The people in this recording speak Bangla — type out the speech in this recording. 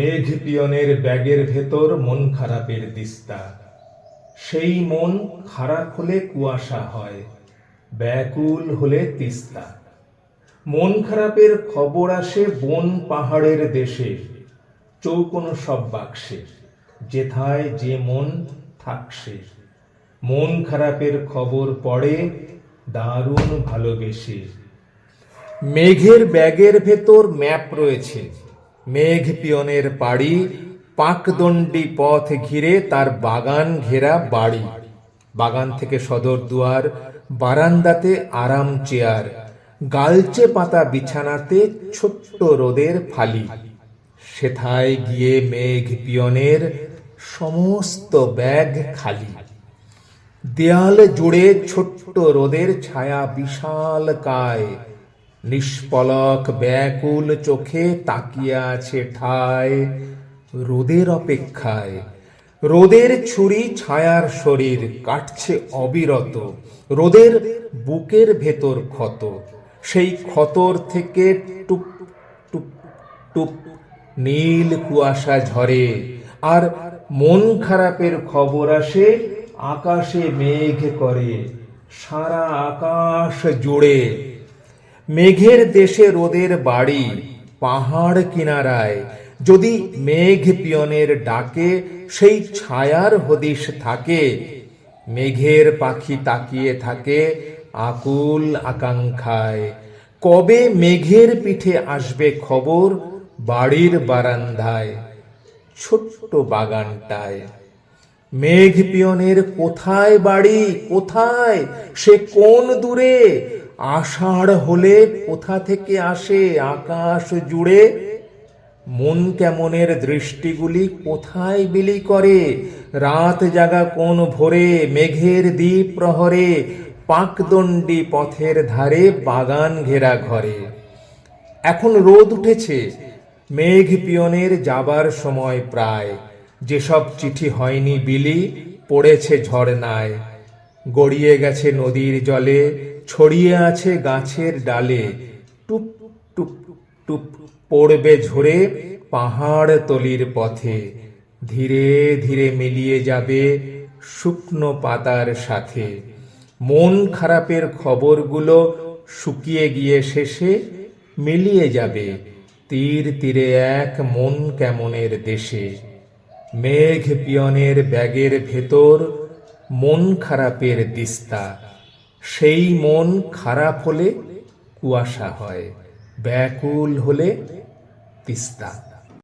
মেঘ পিয়নের ব্যাগের ভেতর মন খারাপের দিস্তা। সেই মন খারাপ হলে কুয়াশা হয়, ব্যাকুল হলে তিস্তা। মন খারাপের খবর আসে বন পাহাড়ের দেশে, চৌকোনো সব বাক্সে, যেথায় যে মন থাকছে। মন খারাপের খবর পড়ে দারুণ ভালোবেসে। মেঘের ব্যাগের ভেতর ম্যাপ রয়েছে, মেঘ পিয়নের পাড়ি, পাকদণ্ডী পথ ঘিরে তার বাগান ঘেরা বাড়ি। বাগান থেকে সদর দুয়ার, বারান্দাতে আরাম চেয়ার, গালচে পাতা বিছানাতে ছোট্ট রোদের ফালি। সেথায় গিয়ে মেঘ পিয়নের সমস্ত ব্যাগ খালি। দেয়াল জুড়ে ছোট্ট রোদের ছায়া বিশাল কায়, নিষ্পলক ব্যাকুল চোখে তাকিয়ে আছে ঠায় রোদের অপেক্ষায়। রোদের ছুরি ছায়ার শরীর কাটছে অবিরত, রোদের বুকের ভেতর ক্ষত। সেই ক্ষতর থেকে টুপ টুপ টুপ নীল কুয়াশা ঝরে, আর মন খারাপের খবর আসে আকাশে মেঘ করে, সারা আকাশ জুড়ে। মেঘের দেশে রোদের বাড়ি, পাহাড় কিনারায়। যদি মেঘ পিয়নের ডাকে সেই ছায়ার হদিশ থাকে, মেঘের পাখি তাকিয়ে থাকে আকুল আকাঙ্ক্ষায়। কবে মেঘের পিঠে আসবে খবর বাড়ির বারান্দায়, ছোট্ট বাগানটায়। মেঘ পিয়নের কোথায় বাড়ি, কোথায় সে কোন দূরে? আষাঢ় হলে কোথা থেকে আসে আকাশ জুড়ে? মন কেমনের দৃষ্টিগুলি কোথায় বিলি করে? রাত জাগা কোন ভোরে, মেঘের দ্বীপ প্রহরে, পাকদণ্ডী পথের ধারে বাগান ঘেরা ঘরে। এখন রোদ উঠেছে, মেঘ পিয়নের যাবার সময় প্রায়। যেসব চিঠি হয়নি বিলি, পড়েছে ঝর্ণায়। গড়িয়ে গেছে নদীর জলে, ছড়িয়ে আছে গাছের ডালে। টুপ টুপ টুপ পড়বে ঝরে পাহাড় তলির পথে। ধীরে ধীরে মিলিয়ে যাবে শুকনো পাতার সাথে। মন খারাপের খবরগুলো শুকিয়ে গিয়ে শেষে মিলিয়ে যাবে তীর তীরে এক মন কেমনের দেশে। মেঘ পিয়নের ব্যাগের ভেতর মন খারাপের দিস্তা। সেই মন খারাপ হলে কুয়াশা হয়, ব্যাকুল হলে তিস্তা।